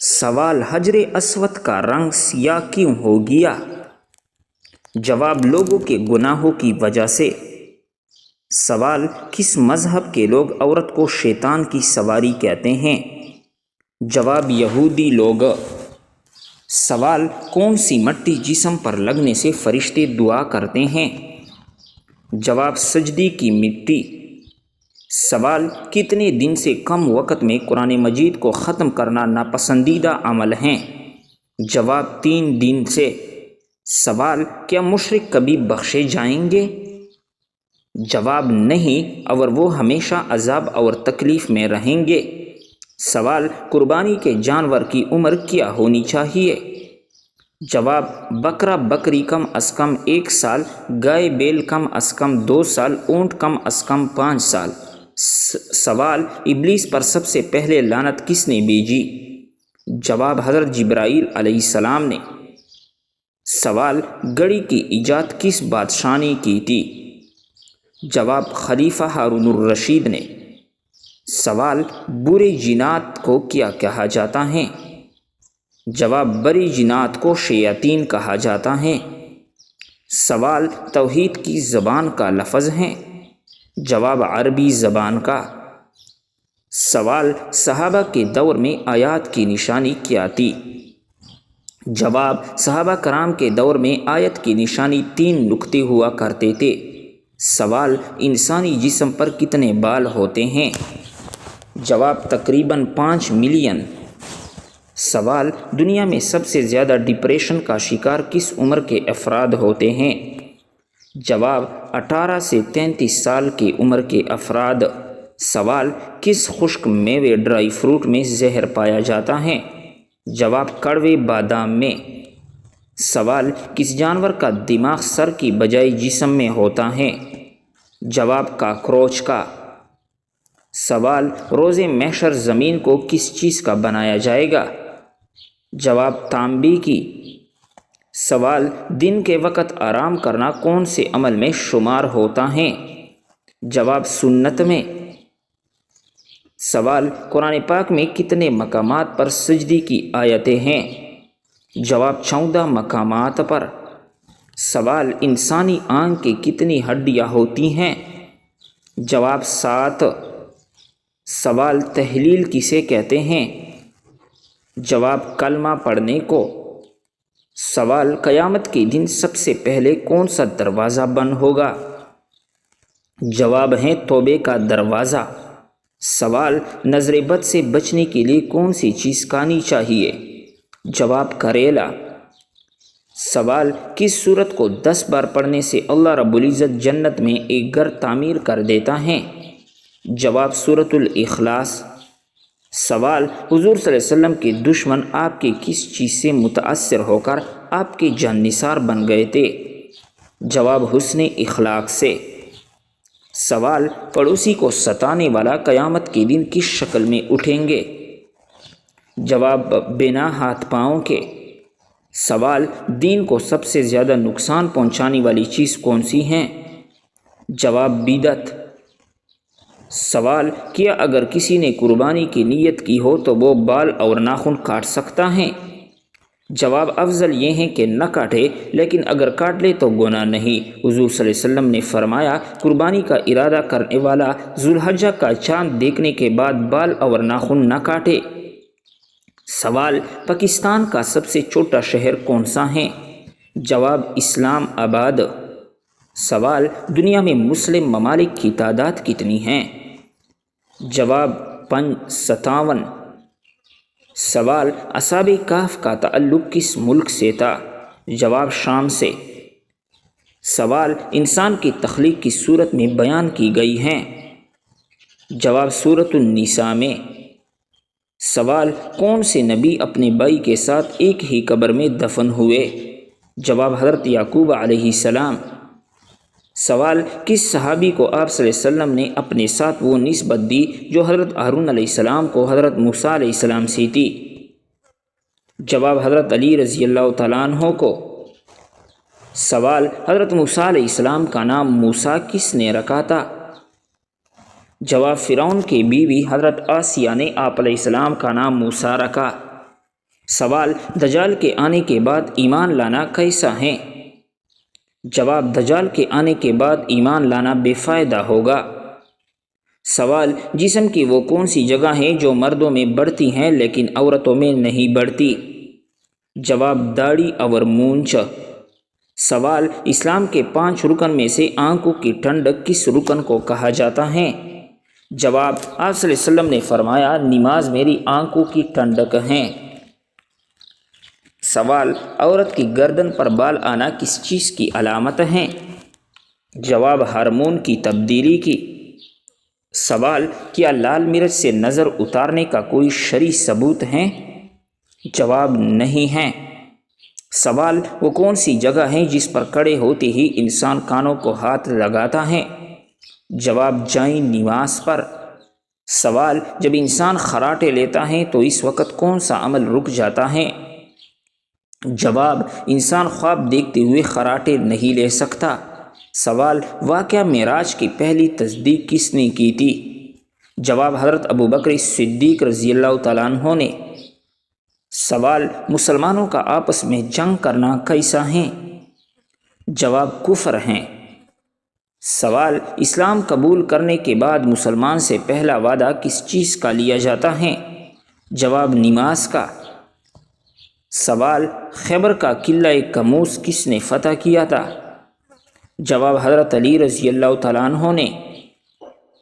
سوال: حجر اسود کا رنگ سیاہ کیوں ہو گیا؟ جواب: لوگوں کے گناہوں کی وجہ سے۔ سوال: کس مذہب کے لوگ عورت کو شیطان کی سواری کہتے ہیں؟ جواب: یہودی لوگ۔ سوال: کون سی مٹی جسم پر لگنے سے فرشتے دعا کرتے ہیں؟ جواب: سجدے کی مٹی۔ سوال: کتنے دن سے کم وقت میں قرآن مجید کو ختم کرنا ناپسندیدہ عمل ہے؟ جواب: 3 دن سے۔ سوال: کیا مشرک کبھی بخشے جائیں گے؟ جواب: نہیں، اور وہ ہمیشہ عذاب اور تکلیف میں رہیں گے۔ سوال: قربانی کے جانور کی عمر کیا ہونی چاہیے؟ جواب: بکرا بکری کم از کم 1 سال، گائے بیل کم از کم 2 سال، اونٹ کم از کم 5 سال۔ سوال: ابلیس پر سب سے پہلے لعنت کس نے بھیجی؟ جواب: حضرت جبرائیل علیہ السلام نے۔ سوال: گھڑی کی ایجاد کس بادشاہ نے کی تھی؟ جواب: خلیفہ ہارون الرشید نے۔ سوال: برے جنات کو کیا کہا جاتا ہے؟ جواب: بری جنات کو شیاطین کہا جاتا ہے۔ سوال: توحید کی زبان کا لفظ ہے؟ جواب: عربی زبان کا۔ سوال: صحابہ کے دور میں آیات کی نشانی کیا تھی؟ جواب: صحابہ کرام کے دور میں آیت کی نشانی 3 نقطے ہوا کرتے تھے۔ سوال: انسانی جسم پر کتنے بال ہوتے ہیں؟ جواب: تقریباً 5 ملین۔ سوال: دنیا میں سب سے زیادہ ڈپریشن کا شکار کس عمر کے افراد ہوتے ہیں؟ جواب: 18 سے 33 سال کی عمر کے افراد۔ سوال: کس خشک میوے ڈرائی فروٹ میں زہر پایا جاتا ہے؟ جواب: کڑوے بادام میں۔ سوال: کس جانور کا دماغ سر کی بجائے جسم میں ہوتا ہے؟ جواب: کاکروچ کا۔ سوال: روز محشر زمین کو کس چیز کا بنایا جائے گا؟ جواب: تانبے کی۔ سوال: دن کے وقت آرام کرنا کون سے عمل میں شمار ہوتا ہے؟ جواب: سنت میں۔ سوال: قرآن پاک میں کتنے مقامات پر سجدے کی آیتیں ہیں؟ جواب: 14 مقامات پر۔ سوال: انسانی آنکھ کی کتنی ہڈیاں ہوتی ہیں؟ جواب: 7۔ سوال: تحلیل کسے کہتے ہیں؟ جواب: کلمہ پڑھنے کو۔ سوال: قیامت کے دن سب سے پہلے کون سا دروازہ بند ہوگا؟ جواب ہے توبے کا دروازہ۔ سوال: نظر بد سے بچنے کے لیے کون سی چیز کھانی چاہیے؟ جواب: کریلا۔ سوال: کس سورت کو 10 بار پڑھنے سے اللہ رب العزت جنت میں ایک گھر تعمیر کر دیتا ہے؟ جواب: سورۃ الاخلاص۔ سوال: حضور صلی اللہ علیہ وسلم کے دشمن آپ کے کس چیز سے متاثر ہو کر آپ کے جان نثار بن گئے تھے؟ جواب: حسن اخلاق سے۔ سوال: پڑوسی کو ستانے والا قیامت کے دن کس شکل میں اٹھیں گے؟ جواب: بنا ہاتھ پاؤں کے۔ سوال: دین کو سب سے زیادہ نقصان پہنچانے والی چیز کون سی ہے؟ جواب: بدعت۔ سوال: کیا اگر کسی نے قربانی کی نیت کی ہو تو وہ بال اور ناخن کاٹ سکتا ہے؟ جواب: افضل یہ ہے کہ نہ کاٹے، لیکن اگر کاٹ لے تو گناہ نہیں۔ حضور صلی اللہ علیہ وسلم نے فرمایا، قربانی کا ارادہ کرنے والا ذو الحجہ کا چاند دیکھنے کے بعد بال اور ناخن نہ کاٹے۔ سوال: پاکستان کا سب سے چھوٹا شہر کون سا ہے؟ جواب: اسلام آباد۔ سوال: دنیا میں مسلم ممالک کی تعداد کتنی ہے؟ جواب: 57۔ سوال: اصحاب کہف کا تعلق کس ملک سے تھا؟ جواب: شام سے۔ سوال: انسان کی تخلیق کس صورت میں بیان کی گئی ہے؟ جواب: سورۃ النساء میں۔ سوال: کون سے نبی اپنے بھائی کے ساتھ ایک ہی قبر میں دفن ہوئے؟ جواب: حضرت یعقوب علیہ السلام۔ سوال: کس صحابی کو آپ صلی اللہ علیہ وسلم نے اپنے ساتھ وہ نسبت دی جو حضرت ہارون علیہ السلام کو حضرت موسیٰ علیہ السلام سے تھی؟ جواب: حضرت علی رضی اللہ تعالیٰ عنہ کو۔ سوال: حضرت موسیٰ علیہ السلام کا نام موسیٰ کس نے رکھا تھا؟ جواب: فرعون کی بیوی حضرت آسیہ نے آپ علیہ السلام کا نام موسیٰ رکھا۔ سوال: دجال کے آنے کے بعد ایمان لانا کیسا ہے؟ جواب: دجال کے آنے کے بعد ایمان لانا بے فائدہ ہوگا۔ سوال: جسم کی وہ کون سی جگہ ہیں جو مردوں میں بڑھتی ہیں لیکن عورتوں میں نہیں بڑھتی؟ جواب: داڑھی اور مونچھ۔ سوال: اسلام کے 5 رکن میں سے آنکھوں کی ٹھنڈک کس رکن کو کہا جاتا ہے؟ جواب: آپ صلی اللہ علیہ وسلم نے فرمایا، نماز میری آنکھوں کی ٹھنڈک ہے۔ سوال: عورت کی گردن پر بال آنا کس چیز کی علامت ہے؟ جواب: ہارمون کی تبدیلی کی۔ سوال: کیا لال مرچ سے نظر اتارنے کا کوئی شرعی ثبوت ہے؟ جواب: نہیں ہے۔ سوال: وہ کون سی جگہ ہے جس پر کھڑے ہوتے ہی انسان کانوں کو ہاتھ لگاتا ہے؟ جواب: جائیں نواز پر۔ سوال: جب انسان خراٹے لیتا ہے تو اس وقت کون سا عمل رک جاتا ہے؟ جواب: انسان خواب دیکھتے ہوئے خراٹے نہیں لے سکتا۔ سوال: واقعہ معراج کی پہلی تصدیق کس نے کی تھی؟ جواب: حضرت ابوبکر صدیق رضی اللہ تعالیٰ عنہ نے۔ سوال: مسلمانوں کا آپس میں جنگ کرنا کیسا ہے؟ جواب: کفر ہیں۔ سوال: اسلام قبول کرنے کے بعد مسلمان سے پہلا وعدہ کس چیز کا لیا جاتا ہے؟ جواب: نماز کا۔ سوال: خیبر کا قلعہ کموس کس نے فتح کیا تھا؟ جواب: حضرت علی رضی اللہ تعالیٰ عنہ نے۔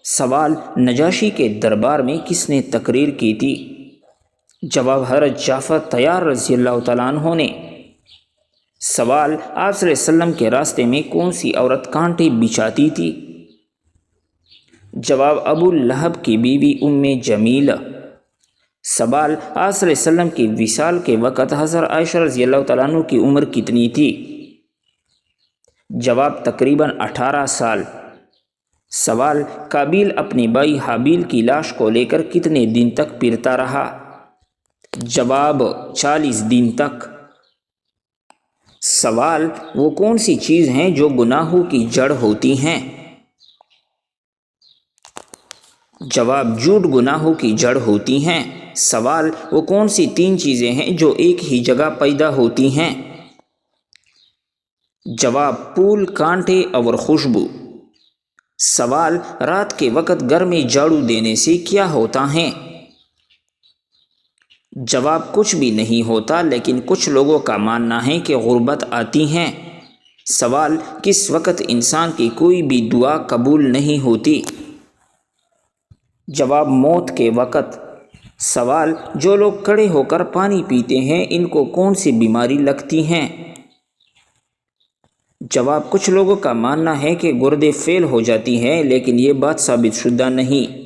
سوال: نجاشی کے دربار میں کس نے تقریر کی تھی؟ جواب: حضرت جعفر طیار رضی اللہ تعالیٰ عنہ نے۔ سوال: آپ صلی اللہ علیہ وسلم کے راستے میں کون سی عورت کانٹے بچھاتی تھی؟ جواب: ابو لہب کی بیوی جمیل۔ سوال: آپ صلی اللہ علیہ وسلم کی وصال کے وقت حضرت عائشہ رضی اللہ تعالیٰ عنہ کی عمر کتنی تھی؟ جواب: تقریباً 18 سال۔ سوال: قابیل اپنے بھائی حابیل کی لاش کو لے کر کتنے دن تک پھرتا رہا؟ جواب: 40 دن تک۔ سوال: وہ کون سی چیز ہیں جو گناہوں کی جڑ ہوتی ہیں؟ جواب: جھوٹ گناہوں کی جڑ ہوتی ہیں۔ سوال: وہ کون سی 3 چیزیں ہیں جو ایک ہی جگہ پیدا ہوتی ہیں؟ جواب: پھول، کانٹے اور خوشبو۔ سوال: رات کے وقت گھر میں جھاڑو دینے سے کیا ہوتا ہے؟ جواب: کچھ بھی نہیں ہوتا، لیکن کچھ لوگوں کا ماننا ہے کہ غربت آتی ہے۔ سوال: کس وقت انسان کی کوئی بھی دعا قبول نہیں ہوتی؟ جواب: موت کے وقت۔ سوال: جو لوگ کھڑے ہو کر پانی پیتے ہیں ان کو کون سی بیماری لگتی ہیں؟ جواب: کچھ لوگوں کا ماننا ہے کہ گردے فیل ہو جاتی ہیں، لیکن یہ بات ثابت شدہ نہیں۔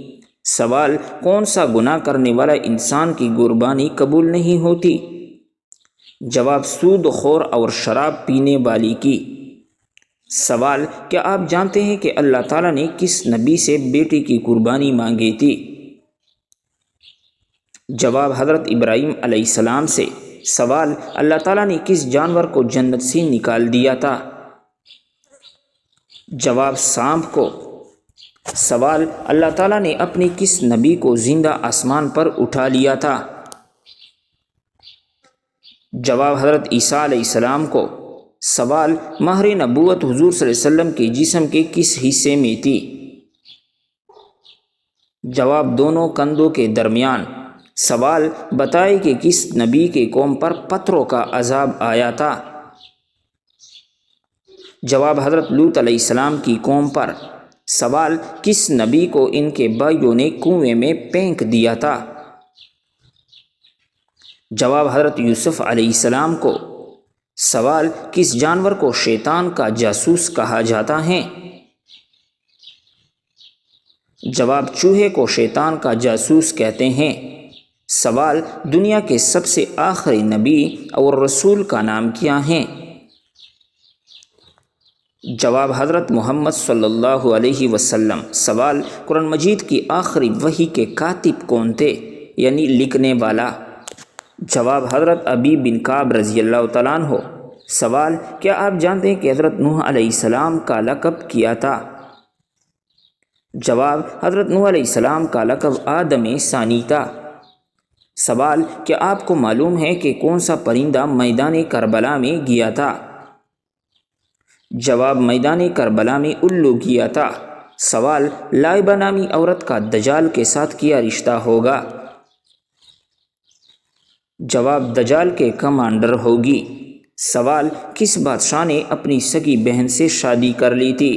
سوال: کون سا گناہ کرنے والا انسان کی قربانی قبول نہیں ہوتی؟ جواب: سود خور اور شراب پینے والی کی۔ سوال: کیا آپ جانتے ہیں کہ اللہ تعالیٰ نے کس نبی سے بیٹی کی قربانی مانگی تھی؟ جواب: حضرت ابراہیم علیہ السلام سے۔ سوال: اللہ تعالیٰ نے کس جانور کو جنت سے نکال دیا تھا؟ جواب: سانپ کو۔ سوال: اللہ تعالیٰ نے اپنے کس نبی کو زندہ آسمان پر اٹھا لیا تھا؟ جواب: حضرت عیسیٰ علیہ السلام کو۔ سوال: مہر نبوت حضور صلی اللہ علیہ وسلم کے جسم کے کس حصے میں تھی؟ جواب: دونوں کندھوں کے درمیان۔ سوال: بتائیں کہ کس نبی کے قوم پر پتھروں کا عذاب آیا تھا؟ جواب: حضرت لوط علیہ السلام کی قوم پر۔ سوال: کس نبی کو ان کے بھائیوں نے کنویں میں پھینک دیا تھا؟ جواب: حضرت یوسف علیہ السلام کو۔ سوال: کس جانور کو شیطان کا جاسوس کہا جاتا ہے؟ جواب: چوہے کو شیطان کا جاسوس کہتے ہیں۔ سوال: دنیا کے سب سے آخری نبی اور رسول کا نام کیا ہے؟ جواب: حضرت محمد صلی اللہ علیہ وسلم۔ سوال: قرآن مجید کی آخری وحی کے کاتب کون تھے، یعنی لکھنے والا؟ جواب: حضرت ابی بن کعب رضی اللہ تعالیٰ عنہ۔ سوال: کیا آپ جانتے ہیں کہ حضرت نوح علیہ السلام کا لقب کیا تھا؟ جواب: حضرت نوح علیہ السلام کا لقب آدم ثانی تھا۔ سوال: کیا آپ کو معلوم ہے کہ کون سا پرندہ میدان کربلا میں گیا تھا؟ جواب: میدان کربلا میں الو گیا تھا۔ سوال: لائبہ نامی عورت کا دجال کے ساتھ کیا رشتہ ہوگا؟ جواب: دجال کے کمانڈر ہوگی۔ سوال: کس بادشاہ نے اپنی سگی بہن سے شادی کر لی تھی؟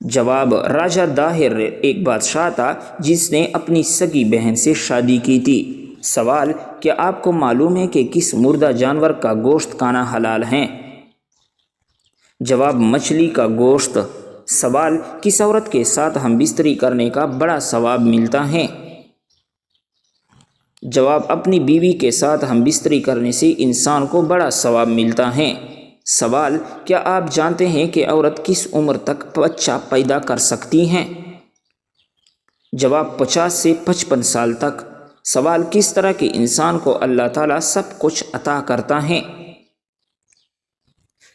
جواب: راجہ داہر ایک بادشاہ تھا جس نے اپنی سگی بہن سے شادی کی تھی۔ سوال: کیا آپ کو معلوم ہے کہ کس مردہ جانور کا گوشت کھانا حلال ہے؟ جواب: مچھلی کا گوشت۔ سوال: کس عورت کے ساتھ ہم بستری کرنے کا بڑا ثواب ملتا ہے؟ جواب: اپنی بیوی کے ساتھ ہم بستری کرنے سے انسان کو بڑا ثواب ملتا ہے۔ سوال: کیا آپ جانتے ہیں کہ عورت کس عمر تک بچہ پیدا کر سکتی ہیں؟ جواب: 50 سے 55 سال تک۔ سوال: کس طرح کے انسان کو اللہ تعالیٰ سب کچھ عطا کرتا ہے؟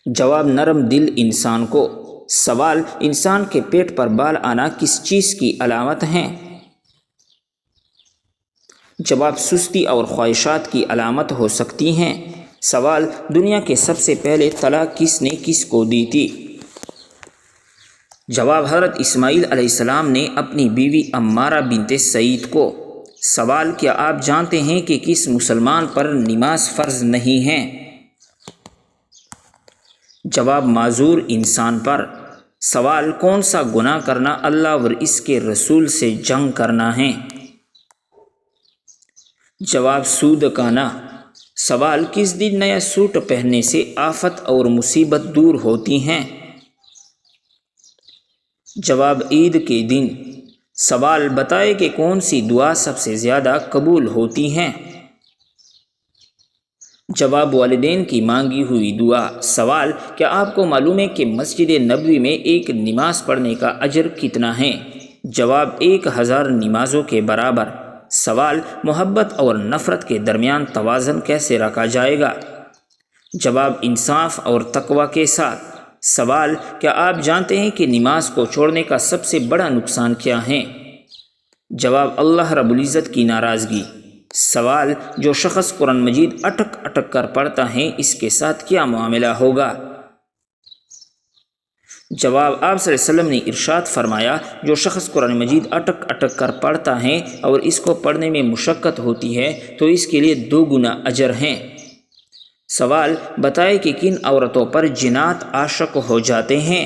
جواب: نرم دل انسان کو۔ سوال: انسان کے پیٹ پر بال آنا کس چیز کی علامت ہے؟ جواب: سستی اور خواہشات کی علامت ہو سکتی ہیں۔ سوال: دنیا کے سب سے پہلے طلاق کس نے کس کو دی تھی؟ جواب: حضرت اسماعیل علیہ السلام نے اپنی بیوی عمارہ بنت سعید کو۔ سوال: کیا آپ جانتے ہیں کہ کس مسلمان پر نماز فرض نہیں ہے؟ جواب: معذور انسان پر۔ سوال: کون سا گناہ کرنا اللہ اور اس کے رسول سے جنگ کرنا ہے؟ جواب: سود کھانا۔ سوال: کس دن نیا سوٹ پہننے سے آفت اور مصیبت دور ہوتی ہیں؟ جواب: عید کے دن۔ سوال: بتائیں کہ کون سی دعا سب سے زیادہ قبول ہوتی ہیں؟ جواب: والدین کی مانگی ہوئی دعا۔ سوال: کیا آپ کو معلوم ہے کہ مسجد نبوی میں ایک نماز پڑھنے کا اجر کتنا ہے؟ جواب: 1000 نمازوں کے برابر۔ سوال: محبت اور نفرت کے درمیان توازن کیسے رکھا جائے گا؟ جواب: انصاف اور تقوی کے ساتھ۔ سوال: کیا آپ جانتے ہیں کہ نماز کو چھوڑنے کا سب سے بڑا نقصان کیا ہے؟ جواب: اللہ رب العزت کی ناراضگی۔ سوال: جو شخص قرآن مجید اٹک اٹک کر پڑھتا ہے اس کے ساتھ کیا معاملہ ہوگا؟ جواب: آپ صلی اللہ علیہ وسلم نے ارشاد فرمایا، جو شخص قرآن مجید اٹک اٹک کر پڑھتا ہے اور اس کو پڑھنے میں مشقت ہوتی ہے تو اس کے لیے 2 گنا اجر ہیں۔ سوال: بتائیں کہ کن عورتوں پر جنات عاشق ہو جاتے ہیں؟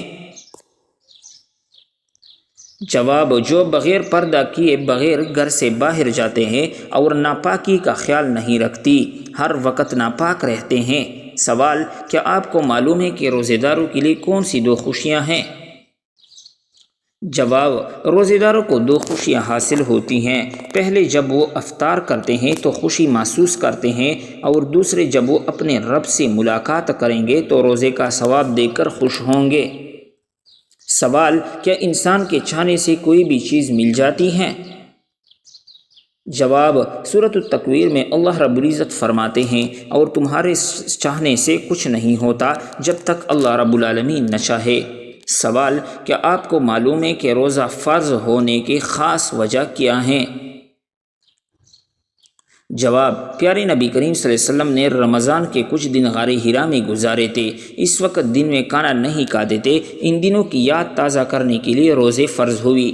جواب: جو بغیر پردہ کیے بغیر گھر سے باہر جاتے ہیں اور ناپاکی کا خیال نہیں رکھتی، ہر وقت ناپاک رہتے ہیں۔ سوال: کیا آپ کو معلوم ہے کہ روزے داروں کے لیے کون سی 2 خوشیاں ہیں؟ جواب: روزے داروں کو 2 خوشیاں حاصل ہوتی ہیں۔ پہلے جب وہ افطار کرتے ہیں تو خوشی محسوس کرتے ہیں، اور دوسرے جب وہ اپنے رب سے ملاقات کریں گے تو روزے کا ثواب دے کر خوش ہوں گے۔ سوال: کیا انسان کے چاہنے سے کوئی بھی چیز مل جاتی ہے؟ جواب: سورۃ التکویر میں اللہ رب العزت فرماتے ہیں، اور تمہارے چاہنے سے کچھ نہیں ہوتا جب تک اللہ رب العالمین نہ چاہے۔ سوال: کیا آپ کو معلوم ہے کہ روزہ فرض ہونے کی خاص وجہ کیا ہے؟ جواب: پیارے نبی کریم صلی اللہ علیہ وسلم نے رمضان کے کچھ دن غار حرا میں گزارے تھے۔ اس وقت دن میں کھانا نہیں کھاتے تھے۔ ان دنوں کی یاد تازہ کرنے کے لیے روزے فرض ہوئی۔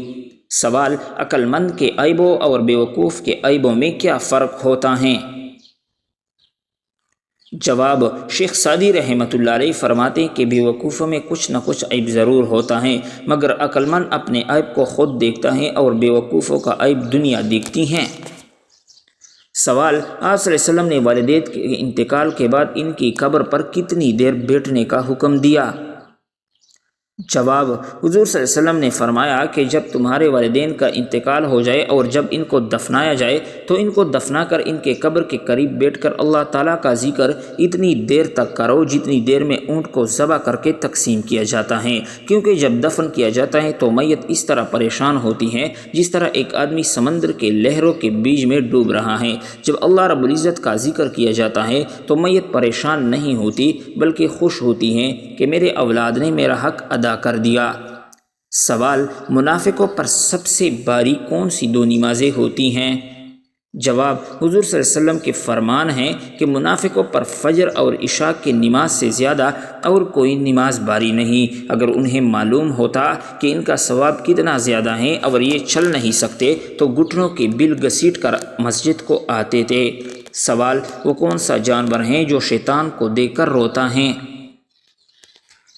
سوال: عقل مند کے عیبوں اور بیوقوف کے عیبوں میں کیا فرق ہوتا ہے؟ جواب: شیخ سعدی رحمۃ اللہ علیہ فرماتے ہیں کہ بیوقوفوں میں کچھ نہ کچھ عیب ضرور ہوتا ہے، مگر عقل مند اپنے عیب کو خود دیکھتا ہے اور بیوقوفوں کا عیب دنیا دیکھتی ہے۔ سوال: آپ صلی اللہ علیہ وسلم نے والدین کے انتقال کے بعد ان کی قبر پر کتنی دیر بیٹھنے کا حکم دیا؟ جواب: حضور صلی اللہ علیہ وسلم نے فرمایا کہ جب تمہارے والدین کا انتقال ہو جائے اور جب ان کو دفنایا جائے تو ان کو دفنا کر ان کے قبر کے قریب بیٹھ کر اللہ تعالیٰ کا ذکر اتنی دیر تک کرو جتنی دیر میں اونٹ کو ذبح کر کے تقسیم کیا جاتا ہے، کیونکہ جب دفن کیا جاتا ہے تو میت اس طرح پریشان ہوتی ہے جس طرح ایک آدمی سمندر کے لہروں کے بیچ میں ڈوب رہا ہے۔ جب اللہ رب العزت کا ذکر کیا جاتا ہے تو میت پریشان نہیں ہوتی بلکہ خوش ہوتی ہیں کہ میرے اولاد نے میرا حق ادا کر دیا۔ سوال: منافقوں پر سب سے باری کون سی 2 نمازیں ہوتی ہیں؟ جواب: حضور صلی اللہ علیہ وسلم کے فرمان ہیں کہ منافقوں پر فجر اور عشاء کی نماز سے زیادہ اور کوئی نماز باری نہیں۔ اگر انہیں معلوم ہوتا کہ ان کا ثواب کتنا زیادہ ہے اور یہ چل نہیں سکتے تو گھٹنوں کی بل گھسیٹ کر مسجد کو آتے تھے۔ سوال: وہ کون سا جانور ہیں جو شیطان کو دیکھ کر روتا ہے؟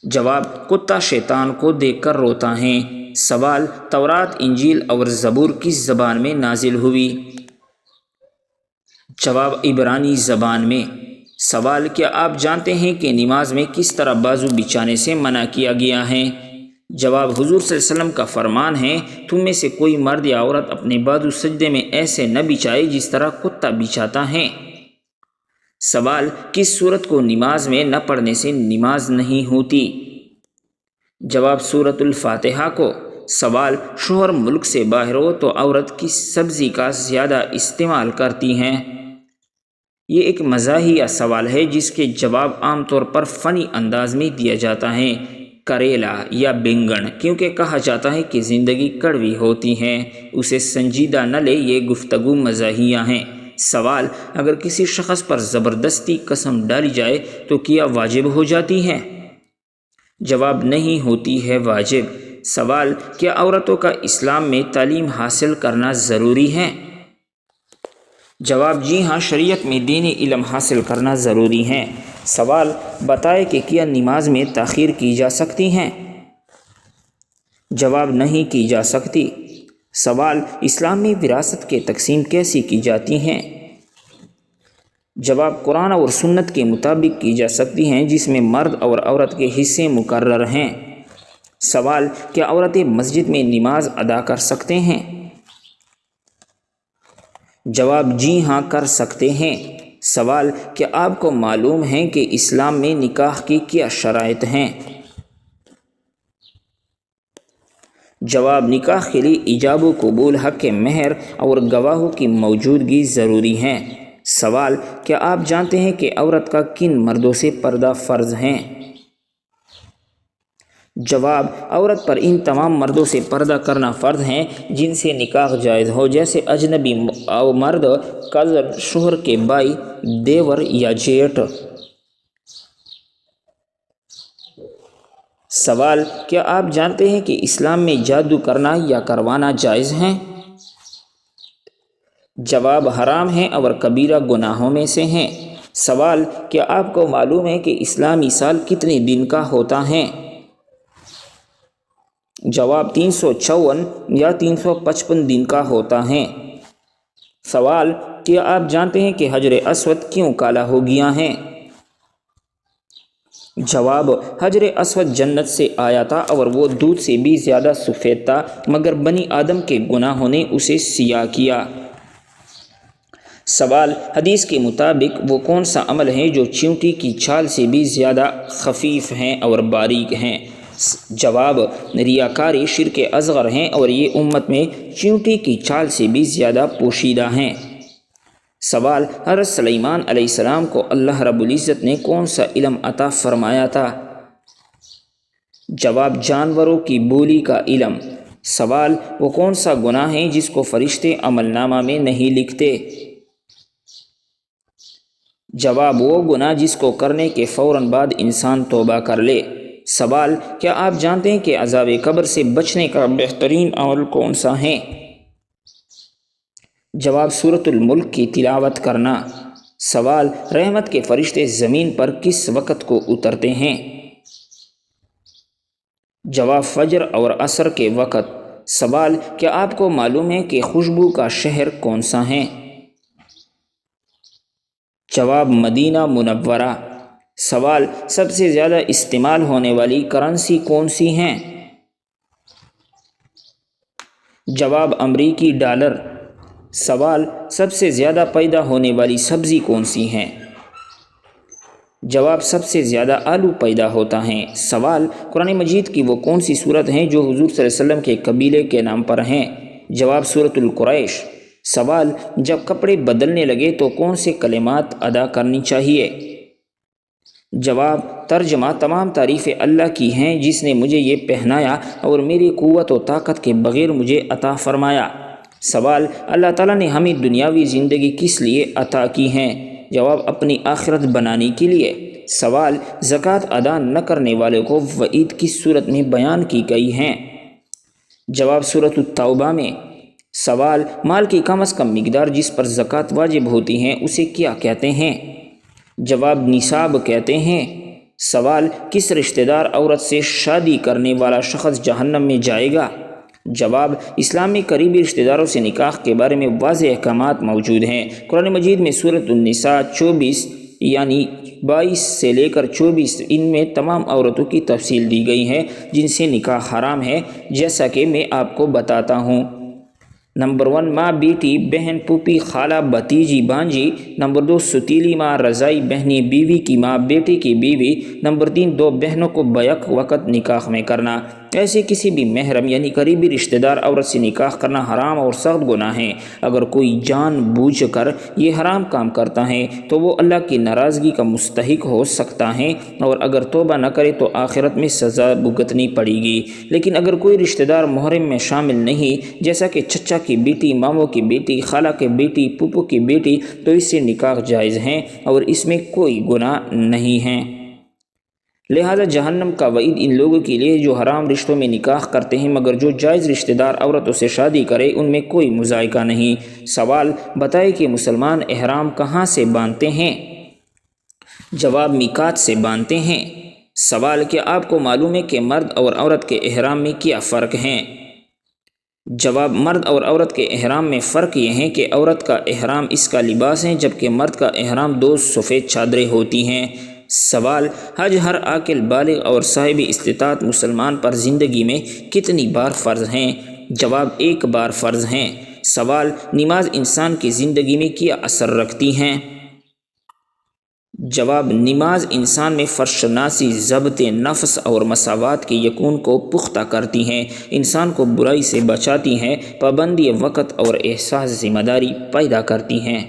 جواب: کتا شیطان کو دیکھ کر روتا ہے۔ سوال: تورات، انجیل اور زبور کس زبان میں نازل ہوئی؟ جواب: عبرانی زبان میں۔ سوال: کیا آپ جانتے ہیں کہ نماز میں کس طرح بازو بچھانے سے منع کیا گیا ہے؟ جواب: حضور صلی اللہ علیہ وسلم کا فرمان ہے، تم میں سے کوئی مرد یا عورت اپنے بازو سجدے میں ایسے نہ بچھائے جس طرح کتا بچھاتا ہے۔ سوال: کس سورت کو نماز میں نہ پڑھنے سے نماز نہیں ہوتی؟ جواب: سورۃ الفاتحہ کو۔ سوال: شوہر ملک سے باہر ہو تو عورت کس سبزی کا زیادہ استعمال کرتی ہیں؟ یہ ایک مزاحیہ سوال ہے جس کے جواب عام طور پر فنی انداز میں دیا جاتا ہے، کریلا یا بینگن، کیونکہ کہا جاتا ہے کہ زندگی کڑوی ہوتی ہے، اسے سنجیدہ نہ لے، یہ گفتگو مزاحیہ ہیں۔ سوال: اگر کسی شخص پر زبردستی قسم ڈالی جائے تو کیا واجب ہو جاتی ہے؟ جواب: نہیں ہوتی ہے واجب۔ سوال: کیا عورتوں کا اسلام میں تعلیم حاصل کرنا ضروری ہے؟ جواب: جی ہاں، شریعت میں دینی علم حاصل کرنا ضروری ہے۔ سوال: بتائیں کہ کیا نماز میں تاخیر کی جا سکتی ہے؟ جواب: نہیں کی جا سکتی۔ سوال: اسلام میں وراثت کی تقسیم کیسی کی جاتی ہیں؟ جواب: قرآن اور سنت کے مطابق کی جا سکتی ہیں، جس میں مرد اور عورت کے حصے مقرر ہیں۔ سوال: کیا عورتیں مسجد میں نماز ادا کر سکتے ہیں؟ جواب: جی ہاں، کر سکتے ہیں۔ سوال: کیا آپ کو معلوم ہے کہ اسلام میں نکاح کی کیا شرائط ہیں؟ جواب: نکاح کے لیے ایجاب و قبول، حق مہر اور گواہوں کی موجودگی ضروری ہیں۔ سوال: کیا آپ جانتے ہیں کہ عورت کا کن مردوں سے پردہ فرض ہے؟ جواب: عورت پر ان تمام مردوں سے پردہ کرنا فرض ہے جن سے نکاح جائز ہو، جیسے اجنبی مرد، کزن، شوہر کے بھائی، دیور یا جیٹھ۔ سوال: کیا آپ جانتے ہیں کہ اسلام میں جادو کرنا یا کروانا جائز ہے؟ جواب: حرام ہے اور کبیرہ گناہوں میں سے ہیں۔ سوال: کیا آپ کو معلوم ہے کہ اسلامی سال کتنے دن کا ہوتا ہے؟ جواب: 354 یا 355 دن کا ہوتا ہے۔ سوال: کیا آپ جانتے ہیں کہ حجر اسود کیوں کالا ہو گیا ہے؟ جواب: حجر اسود جنت سے آیا تھا اور وہ دودھ سے بھی زیادہ سفید تھا، مگر بنی آدم کے گناہوں نے اسے سیاہ کیا۔ سوال: حدیث کے مطابق وہ کون سا عمل ہے جو چیونٹی کی چھال سے بھی زیادہ خفیف ہیں اور باریک ہیں؟ جواب: ریاکاری شرک اصغر ہیں اور یہ امت میں چیونٹی کی چھال سے بھی زیادہ پوشیدہ ہیں۔ سوال: حضرت سلیمان علیہ السلام کو اللہ رب العزت نے کون سا علم عطا فرمایا تھا؟ جواب: جانوروں کی بولی کا علم۔ سوال: وہ کون سا گناہ ہے جس کو فرشتے عمل نامہ میں نہیں لکھتے؟ جواب: وہ گناہ جس کو کرنے کے فوراً بعد انسان توبہ کر لے۔ سوال: کیا آپ جانتے ہیں کہ عذاب قبر سے بچنے کا بہترین عمل کون سا ہے؟ جواب: سورۃ الملک کی تلاوت کرنا۔ سوال: رحمت کے فرشتے زمین پر کس وقت کو اترتے ہیں؟ جواب: فجر اور عصر کے وقت۔ سوال: کیا آپ کو معلوم ہے کہ خوشبو کا شہر کون سا ہے؟ جواب: مدینہ منورہ۔ سوال: سب سے زیادہ استعمال ہونے والی کرنسی کون سی ہیں؟ جواب: امریکی ڈالر۔ سوال: سب سے زیادہ پیدا ہونے والی سبزی کون سی ہیں؟ جواب: سب سے زیادہ آلو پیدا ہوتا ہے۔ سوال: قرآن مجید کی وہ کون سی سورت ہیں جو حضور صلی اللہ علیہ وسلم کے قبیلے کے نام پر ہیں؟ جواب: سورۃ القریش۔ سوال: جب کپڑے بدلنے لگے تو کون سے کلمات ادا کرنی چاہیے؟ جواب: ترجمہ: تمام تعریفیں اللہ کی ہیں جس نے مجھے یہ پہنایا اور میری قوت و طاقت کے بغیر مجھے عطا فرمایا۔ سوال: اللہ تعالیٰ نے ہمیں دنیاوی زندگی کس لیے عطا کی ہیں؟ جواب: اپنی آخرت بنانے کے لیے۔ سوال: زکوٰۃ ادا نہ کرنے والے کو وعید کس صورت میں بیان کی گئی ہیں؟ جواب: سورۃ التوبہ میں۔ سوال: مال کی کم از کم مقدار جس پر زکوٰۃ واجب ہوتی ہے اسے کیا کہتے ہیں؟ جواب: نصاب کہتے ہیں۔ سوال: کس رشتہ دار عورت سے شادی کرنے والا شخص جہنم میں جائے گا؟ جواب: اسلام میں قریبی رشتہ داروں سے نکاح کے بارے میں واضح احکامات موجود ہیں۔ قرآن مجید میں سورۃ النساء 24 یعنی 22 سے لے کر 24 ان میں تمام عورتوں کی تفصیل دی گئی ہے جن سے نکاح حرام ہے، جیسا کہ میں آپ کو بتاتا ہوں۔ نمبر 1 ماں، بیٹی، بہن، پھوپھی، خالہ، بھتیجی، بھانجی۔ نمبر 2 ستیلی ماں، رضائی بہنی، بیوی کی ماں، بیٹے کی بیوی۔ نمبر 3 دو بہنوں کو بیک وقت نکاح میں کرنا۔ ایسے کسی بھی محرم یعنی قریبی رشتہ دار عورت سے نکاح کرنا حرام اور سخت گناہ ہے۔ اگر کوئی جان بوجھ کر یہ حرام کام کرتا ہے تو وہ اللہ کی ناراضگی کا مستحق ہو سکتا ہے، اور اگر توبہ نہ کرے تو آخرت میں سزا بھگتنی پڑے گی۔ لیکن اگر کوئی رشتہ دار محرم میں شامل نہیں، جیسا کہ چچا کی بیٹی، ماموں کی بیٹی، خالہ کی بیٹی، پھوپھو کی بیٹی، تو اس سے نکاح جائز ہے اور اس میں کوئی گناہ نہیں ہے۔ لہذا جہنم کا وعید ان لوگوں کے لیے جو حرام رشتوں میں نکاح کرتے ہیں، مگر جو جائز رشتہ دار عورتوں سے شادی کرے ان میں کوئی مذائقہ نہیں۔ سوال: بتائیں کہ مسلمان احرام کہاں سے باندھتے ہیں؟ جواب: میقات سے باندھتے ہیں۔ سوال: کیا آپ کو معلوم ہے کہ مرد اور عورت کے احرام میں کیا فرق ہے؟ جواب: مرد اور عورت کے احرام میں فرق یہ ہے کہ عورت کا احرام اس کا لباس ہے، جبکہ مرد کا احرام 2 سفید چادریں ہوتی ہیں۔ سوال: حج ہر عاقل، بالغ اور صاحب استطاعت مسلمان پر زندگی میں کتنی بار فرض ہیں؟ جواب: 1 بار فرض ہیں۔ سوال: نماز انسان کی زندگی میں کیا اثر رکھتی ہیں؟ جواب: نماز انسان میں فرشناسی، ضبط نفس اور مساوات کے یقین کو پختہ کرتی ہیں، انسان کو برائی سے بچاتی ہیں، پابندی وقت اور احساس ذمہ داری پیدا کرتی ہیں۔